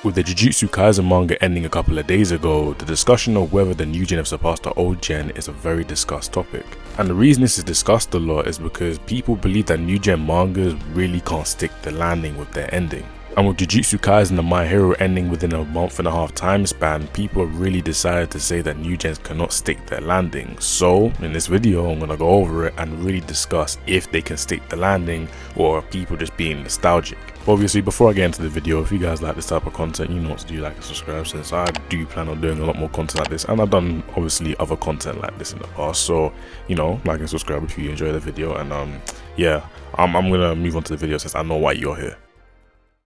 With the Jujutsu Kaisen manga ending a couple of days ago, the discussion of whether the new gen have surpassed the old gen is a very discussed topic. And the reason this is discussed a lot is because people believe that new gen mangas really can't stick the landing with their ending. And with Jujutsu Kaisen and My Hero ending within a month and a half time span, people have really decided to say that new gens cannot stick their landing. So in this video I'm gonna go over it and really discuss if they can stick the landing or are people just being nostalgic. But obviously, before I get into the video, if you guys like this type of content, you know what to do, like and subscribe, since I do plan on doing a lot more content like this, and I've done obviously other content like this in the past. So you know, like and subscribe if you enjoy the video. And yeah, I'm gonna move on to the video since I know why you're here.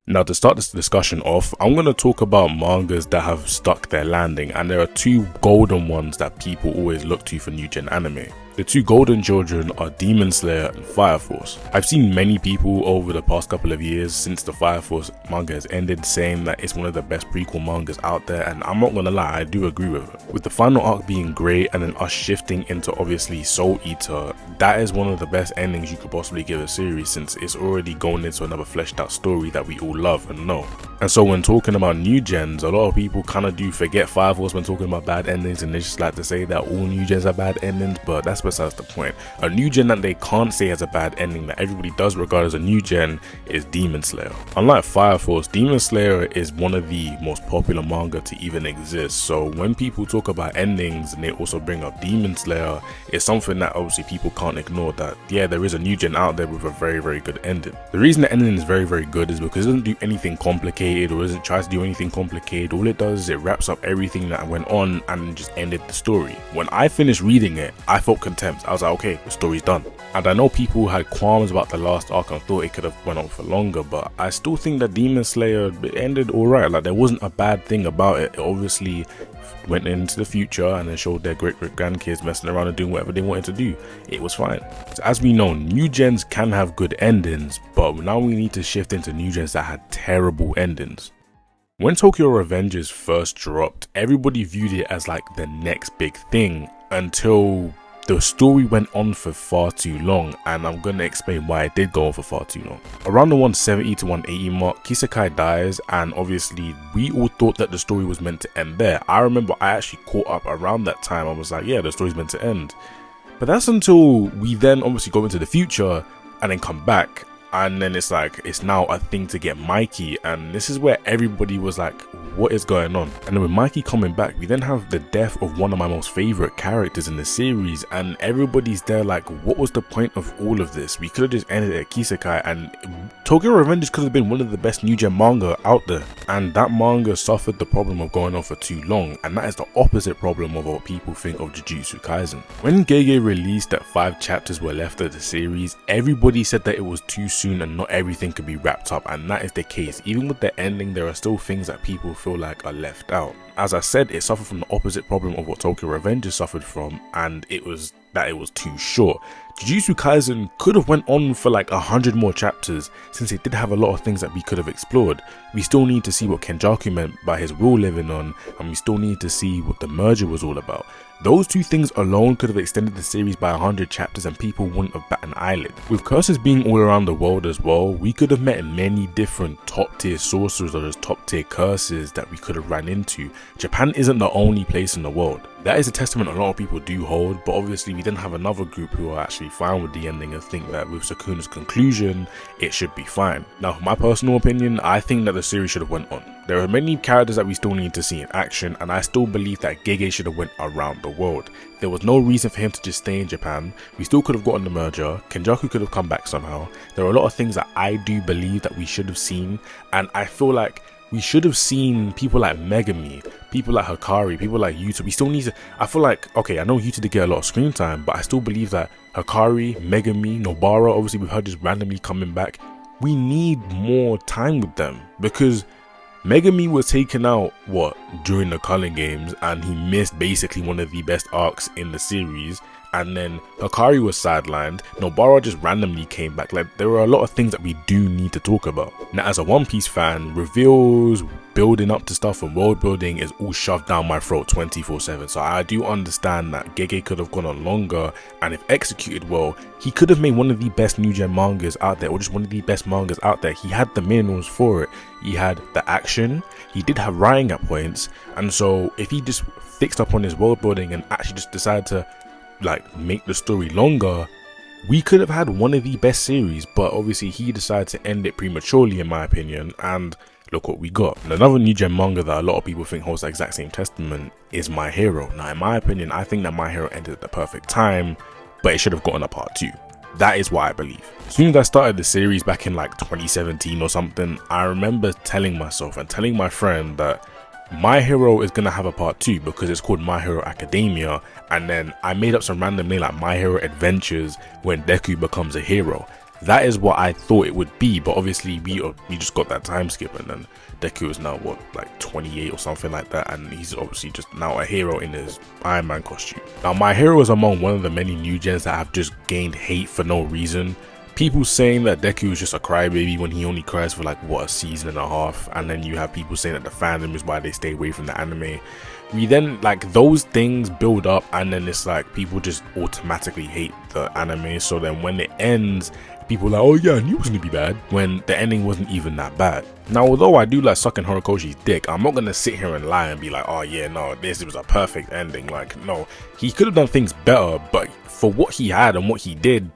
Now, to start this discussion off, I'm going to talk about mangas that have stuck their landing, and there are two golden ones that people always look to for new gen anime. The two golden children are Demon Slayer and Fire Force. I've seen many people over the past couple of years since the Fire Force manga has ended saying that it's one of the best prequel mangas out there, and I'm not gonna lie, I do agree with it. With the final arc being great and then us shifting into obviously Soul Eater, that is one of the best endings you could possibly give a series, since it's already going into another fleshed out story that we all love and know. And so when talking about new gens, a lot of people kind of do forget Fire Force when talking about bad endings, and they just like to say that all new gens are bad endings, but that's besides the point. A new gen that they can't say has a bad ending that everybody does regard as a new gen is Demon Slayer. Unlike Fire Force, Demon Slayer is one of the most popular manga to even exist, so when people talk about endings and they also bring up Demon Slayer, it's something that obviously people can't ignore, that yeah, there is a new gen out there with a very good ending. The reason the ending is very good is because it doesn't do anything complicated or doesn't try to do anything complicated. All it does is it wraps up everything that went on and just ended the story. When I finished reading it, I felt contempt. I was like, okay, the story's done. And I know people had qualms about the last arc and thought it could have went on for longer, but I still think that Demon Slayer ended alright. Like, there wasn't a bad thing about it. It obviously went into the future and then showed their great grandkids messing around and doing whatever they wanted to do. It was fine. So as we know, new gens can have good endings, but now we need to shift into new gens that had terrible endings. When Tokyo Revengers first dropped, everybody viewed it as like the next big thing until the story went on for far too long, and I'm gonna explain why it did go on for far too long. Around the 170 to 180 mark, Kisekai dies, and obviously we all thought that the story was meant to end there. I remember I actually caught up around that time. I was like, yeah, the story's meant to end. But that's until we then obviously go into the future and then come back, and then it's like it's now a thing to get Mikey, and this is where everybody was like, what is going on? And then with Mikey coming back, we then have the death of one of my most favorite characters in the series, and everybody's there like, what was the point of all of this? We could have just ended it at Kisekai, and Tokyo Revengers could have been one of the best new gen manga out there. And that manga suffered the problem of going on for too long, and that is the opposite problem of what people think of Jujutsu Kaisen. When Gege released that 5 chapters were left of the series, everybody said that it was too soon and not everything could be wrapped up, and that is the case. Even with the ending, there are still things that people feel like are left out. As I said, it suffered from the opposite problem of what Tokyo Revengers suffered from, and it was that it was too short. Jujutsu Kaisen could have went on for like 100 more chapters, since it did have a lot of things that we could have explored. We still need to see what Kenjaku meant by his will living on, and we still need to see what the merger was all about. Those two things alone could have extended the series by 100 chapters and people wouldn't have bat an eyelid. With curses being all around the world as well, we could have met many different top tier sorcerers or just top tier curses that we could have ran into. Japan isn't the only place in the world. That is a testament a lot of people do hold, but obviously we then have another group who are actually fine with the ending and think that with Sukuna's conclusion, it should be fine. Now, for my personal opinion, I think that the series should have went on. There are many characters that we still need to see in action, and I still believe that Gege should have went around the world. There was no reason for him to just stay in Japan. We still could have gotten the merger. Kenjaku could have come back somehow. There are a lot of things that I do believe that we should have seen, and I feel like we should have seen people like Megami, people like Hikari, people like Yuta. We still need to, I feel like, okay, I know Yuta did get a lot of screen time, but I still believe that Hikari, Megami, Nobara, obviously with her just randomly coming back, we need more time with them, because Megami was taken out, during the Culling Games, and he missed basically one of the best arcs in the series. and then Hikari was sidelined. Nobara just randomly came back. Like, there are a lot of things that we do need to talk about. Now, as a One Piece fan, reveals, building up to stuff and world building is all shoved down my throat 24/7. So I do understand that Gege could have gone on longer, and if executed well, he could have made one of the best New Gen mangas out there, or just one of the best mangas out there. He had the minimums for it. He had the action, he did have writing at points, and so if he just fixed up on his world building and actually just decided to like make the story longer, we could have had one of the best series. But obviously he decided to end it prematurely, in my opinion, and look what we got. And another New Gen manga that a lot of people think holds the exact same testament is My Hero. Now, in my opinion, I think that My Hero ended at the perfect time, but it should have gotten a part 2. That is what I believe. As soon as I started the series back in like 2017 or something, I remember telling myself and telling my friend that My Hero is gonna have a part 2 because it's called My Hero Academia, and then I made up some random name like My Hero Adventures when Deku becomes a hero. That is what I thought it would be, but obviously we just got that time skip, and then Deku is now what, like 28 or something like that, and he's obviously just now a hero in his Iron Man costume. Now, My Hero is among one of the many new gens that have just gained hate for no reason. People saying that Deku is just a crybaby when he only cries for like what, a season and a half, and then you have people saying that the fandom is why they stay away from the anime. We then, like, those things build up, and then it's like people just automatically hate the anime. So then when it ends, people are like, oh yeah, I knew it was gonna be bad, when the ending wasn't even that bad. Now, although I do like sucking Horikoshi's dick, I'm not gonna sit here and lie and be like, oh yeah, no, this was a perfect ending. Like, no, he could have done things better, but for what he had and what he did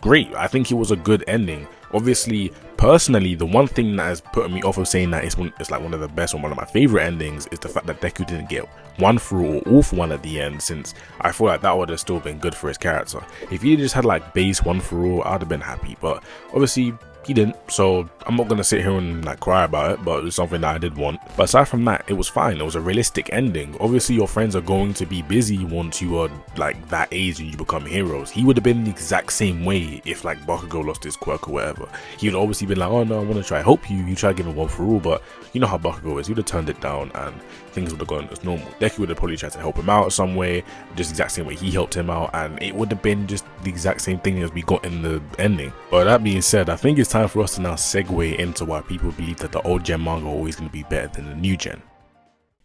great. I think it was a good ending. Obviously, personally, the one thing that has put me off of saying that it's like one of the best or one of my favorite endings is the fact that Deku didn't get one for all or all for one at the end, since I feel like that would have still been good for his character. If he just had like base one for all, I'd have been happy, but obviously he didn't, so I'm not gonna sit here and like cry about it, but it's something that I did want. But aside from that, it was fine. It was a realistic ending. Obviously your friends are going to be busy once you are like that age and you become heroes. He would have been the exact same way if like Bakugo lost his quirk or whatever. He would obviously been like, oh no, I want to try help you. You try to give him one for all, but you know how Bakugo is. He would have turned it down and things would have gone as normal. Deku would have probably tried to help him out some way, just the exact same way he helped him out, and it would have been just the exact same thing as we got in the ending. But that being said, I think it's time for us to now segue into why people believe that the old gen manga are always going to be better than the new gen.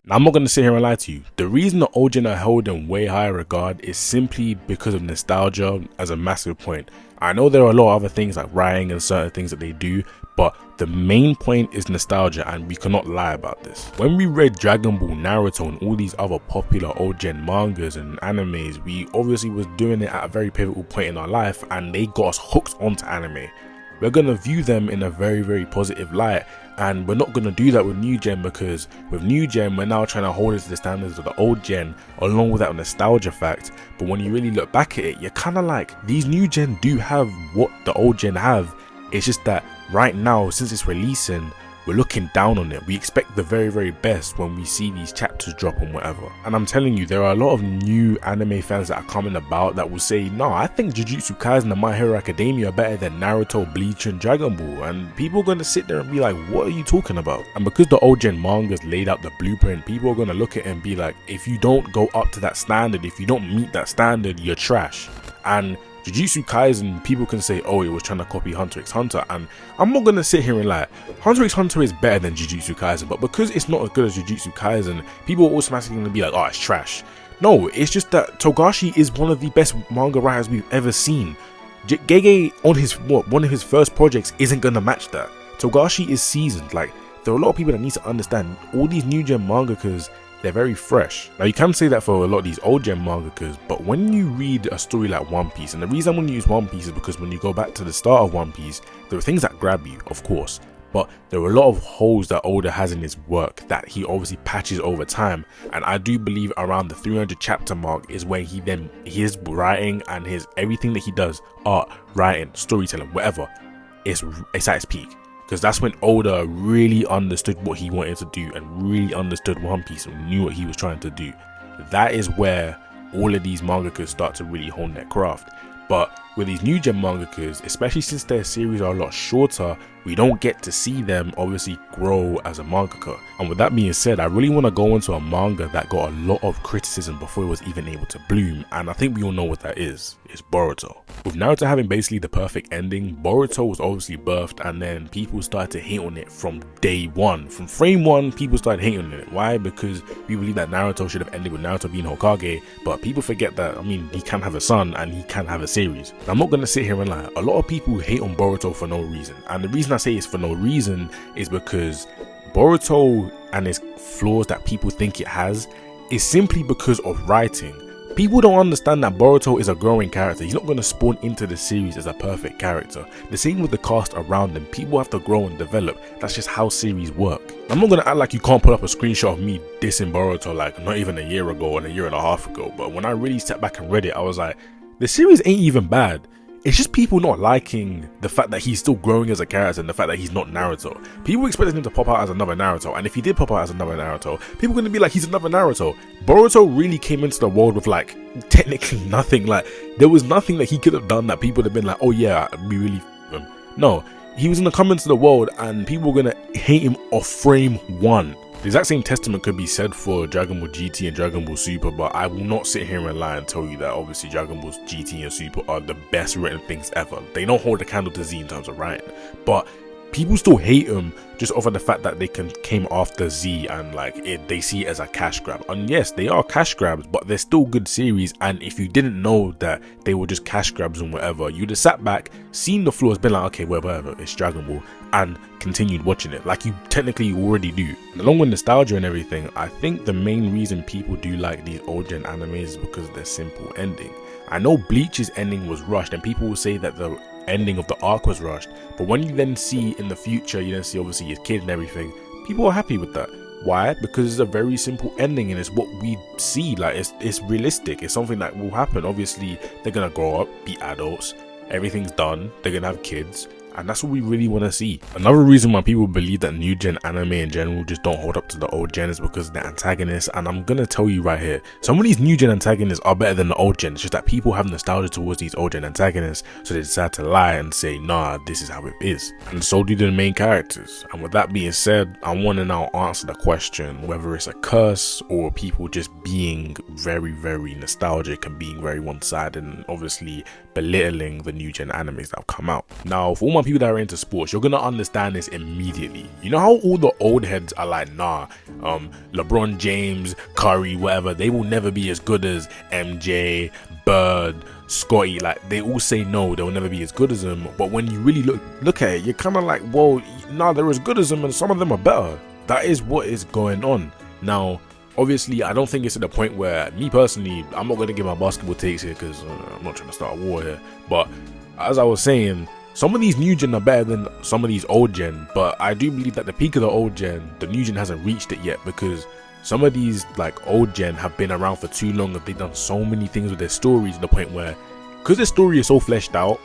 Now, I'm not going to sit here and lie to you. The reason the old gen are held in way higher regard is simply because of nostalgia as a massive point. I know there are a lot of other things like writing and certain things that they do, but the main point is nostalgia, and we cannot lie about this. When we read Dragon Ball, Naruto and all these other popular old gen mangas and animes, we obviously was doing it at a very pivotal point in our life, and they got us hooked onto anime. We're going to view them in a very, very positive light, and we're not going to do that with new gen, because with new gen we're now trying to hold it to the standards of the old gen along with that nostalgia fact. But when you really look back at it, you're kind of like, these new gen do have what the old gen have. It's just that right now, since it's releasing, we're looking down on it. We expect the very, very best when we see these chapters drop and whatever. And I'm telling you, there are a lot of new anime fans that are coming about that will say, no, I think Jujutsu Kaisen and My Hero Academia are better than Naruto, Bleach and Dragon Ball. And people are going to sit there and be like, what are you talking about? And because the old gen mangas laid out the blueprint, people are going to look at it and be like, if you don't go up to that standard, if you don't meet that standard, you're trash. And Jujutsu Kaisen, people can say, oh, it was trying to copy Hunter x Hunter, and I'm not gonna sit here and lie. Hunter x Hunter is better than Jujutsu Kaisen, but because it's not as good as Jujutsu Kaisen, people are automatically gonna be like, oh, it's trash. No, it's just that Togashi is one of the best manga writers we've ever seen. Gege on his one of his first projects isn't gonna match that. Togashi is seasoned. Like, there are a lot of people that need to understand, all these new gen mangakas, they're very fresh. Now, you can say that for a lot of these old gen mangakas, but when you read a story like One Piece, and the reason I want to use One Piece is because when you go back to the start of One Piece, there are things that grab you, of course, but there are a lot of holes that Oda has in his work that he obviously patches over time. And I do believe around the 300 chapter mark is when his writing and his everything that he does, art, writing, storytelling, whatever, it's at its peak. Because that's when Oda really understood what he wanted to do and really understood One Piece and knew what he was trying to do. That is where all of these mangakas start to really hone their craft. But with these new gen mangakas, especially since their series are a lot shorter, we don't get to see them obviously grow as a mangaka. And with that being said, I really want to go into a manga that got a lot of criticism before it was even able to bloom, and I think we all know what that is. It's Boruto. With Naruto having basically the perfect ending, Boruto was obviously birthed, and then people started to hate on it from day one. From frame one, people started hating on it. Why? Because we believe that Naruto should have ended with Naruto being Hokage, but people forget that, I mean, he can have a son and he can have a series. Now, I'm not going to sit here and lie. A lot of people hate on Boruto for no reason, and the reason I say it's for no reason is because Boruto and its flaws that people think it has is simply because of writing. People don't understand that Boruto is a growing character. He's not going to spawn into the series as a perfect character. The same with the cast around him. People have to grow and develop. That's just how series work. I'm not going to act like you can't put up a screenshot of me dissing Boruto like not even a year ago and a year and a half ago. But when I really sat back and read it, I was like, the series ain't even bad. It's just people not liking the fact that he's still growing as a character and the fact that he's not Naruto. People expected him to pop out as another Naruto, and if he did pop out as another Naruto, people are going to be like, he's another Naruto. Boruto really came into the world with like technically nothing. Like there was nothing that he could have done that people would have been like, oh yeah, we really him. No, he was going to come into the world and people were going to hate him off frame one. The exact same testament could be said for Dragon Ball GT and Dragon Ball Super, but I will not sit here and lie and tell you that obviously Dragon Ball GT and Super are the best written things ever. They don't hold a candle to Z in terms of writing, but people still hate them just over the fact that they came after Z and like they see it as a cash grab. And yes, they are cash grabs, but they're still good series. And if you didn't know that they were just cash grabs and whatever, you'd have sat back, seen the flaws, been like, okay, whatever, it's Dragon Ball, and continued watching it like you technically already do. And along with nostalgia and everything, I think the main reason people do like these old gen animes is because of their simple ending. I know Bleach's ending was rushed, and people will say that the ending of the arc was rushed, but when you then see in the future, you then see obviously his kid and everything, people are happy with that. Why? Because it's a very simple ending and it's what we see. Like it's realistic. It's something that will happen. Obviously they're gonna grow up, be adults, everything's done, they're gonna have kids, and that's what we really want to see. Another reason why people believe that new gen anime in general just don't hold up to the old gen is because of the antagonists. And I'm gonna tell you right here, some of these new gen antagonists are better than the old gen. It's just that people have nostalgia towards these old gen antagonists, so they decide to lie and say, nah, this is how it is. And so do the main characters. And with that being said, I want to now answer the question whether it's a curse or people just being very, very nostalgic and being very one-sided and obviously belittling the new gen animes that have come out. Now, for all my people that are into sports, you're gonna understand this immediately. You know how all the old heads are like, nah, LeBron James, Curry, whatever, they will never be as good as MJ, Bird, Scotty. Like they all say no, they'll never be as good as them. But when you really look at it, you're kind of like, well, nah, they're as good as them and some of them are better. That is what is going on. Now, obviously, I don't think it's at the point where, me personally, I'm not going to give my basketball takes here because I'm not trying to start a war here. But as I was saying, some of these new gen are better than some of these old gen. But I do believe that the peak of the old gen, the new gen hasn't reached it yet, because some of these like old gen have been around for too long and they've done so many things with their stories to the point where, because their story is so fleshed out,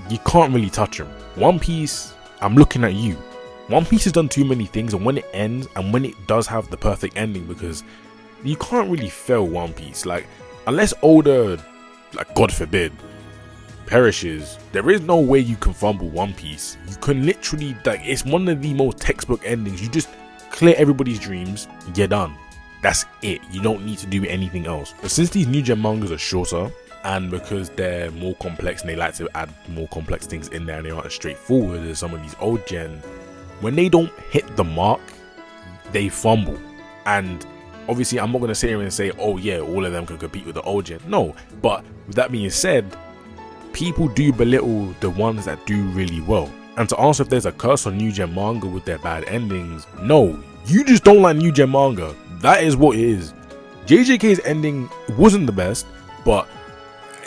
you can't really touch them. One Piece, I'm looking at you. One Piece has done too many things, and when it ends and when it does have the perfect ending, because you can't really fail One Piece. Like, unless Oda, like God forbid, perishes, there is no way you can fumble One Piece. You can literally, like, it's one of the most textbook endings. You just clear everybody's dreams, you're done. That's it. You don't need to do anything else. But since these new gen mangas are shorter, and because they're more complex and they like to add more complex things in there and they aren't as straightforward as some of these old gen, when they don't hit the mark, they fumble. And obviously I'm not going to sit here and say, oh yeah, all of them can compete with the old gen. No, but with that being said, people do belittle the ones that do really well. And to answer if there's a curse on new gen manga with their bad endings, no, you just don't like new gen manga. That is what it is. JJK's ending wasn't the best, but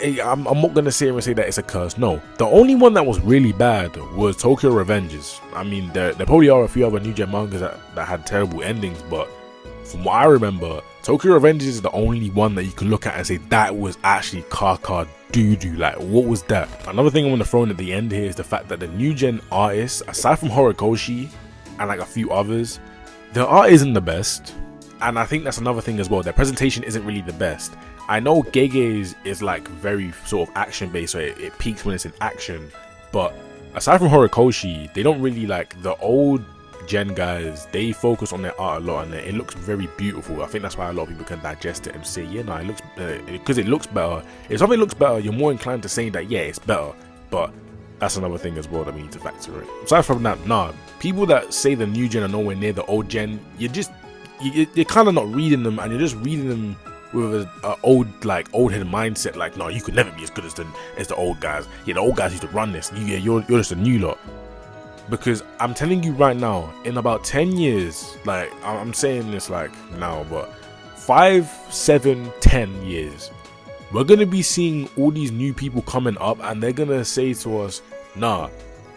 I'm not going to sit here and say that it's a curse. No, the only one that was really bad was Tokyo Revengers. I mean, there probably are a few other new gen mangas that had terrible endings, but from what I remember, Tokyo Revengers is the only one that you can look at and say that was actually caca doo-doo. Like, what was that? Another thing I want to throw in at the end here is the fact that the new gen artists, aside from Horikoshi and like a few others, their art isn't the best. And I think that's another thing as well. Their presentation isn't really the best. I know Gege is like very sort of action based, so it peaks when it's in action. But aside from Horikoshi, they don't really like the old gen guys. They focus on their art a lot, and it looks very beautiful. I think that's why a lot of people can digest it and say, yeah, no, it looks because it looks better. If something looks better, you're more inclined to say that, yeah, it's better. But that's another thing as well that we need to factor in. Aside from that, nah, people that say the new gen are nowhere near the old gen, you're kind of not reading them, and you're just reading them with a old head mindset. Like, no, you could never be as good as the old guys. Yeah, the old guys used to run this. You're just a new lot. Because I'm telling you right now, in about 10 years, like I'm saying this like now, but 5, 7, 10 years, we're gonna be seeing all these new people coming up, and they're gonna say to us, nah,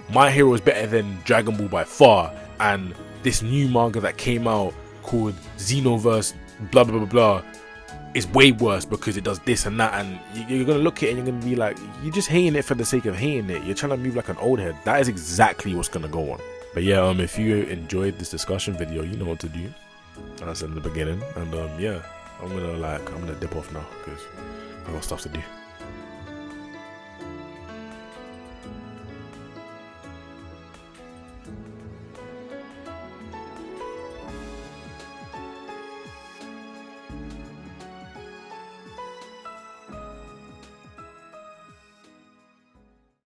My Hero is better than Dragon Ball by far, and this new manga that came out called Xenoverse blah blah blah blah is way worse because it does this and that. And you're gonna look at it and you're gonna be like, you're just hating it for the sake of hating it. You're trying to move like an old head. That is exactly what's gonna go on. But yeah, if you enjoyed this discussion video, you know what to do, as I said in the beginning. And yeah, I'm gonna dip off now because I got stuff to do.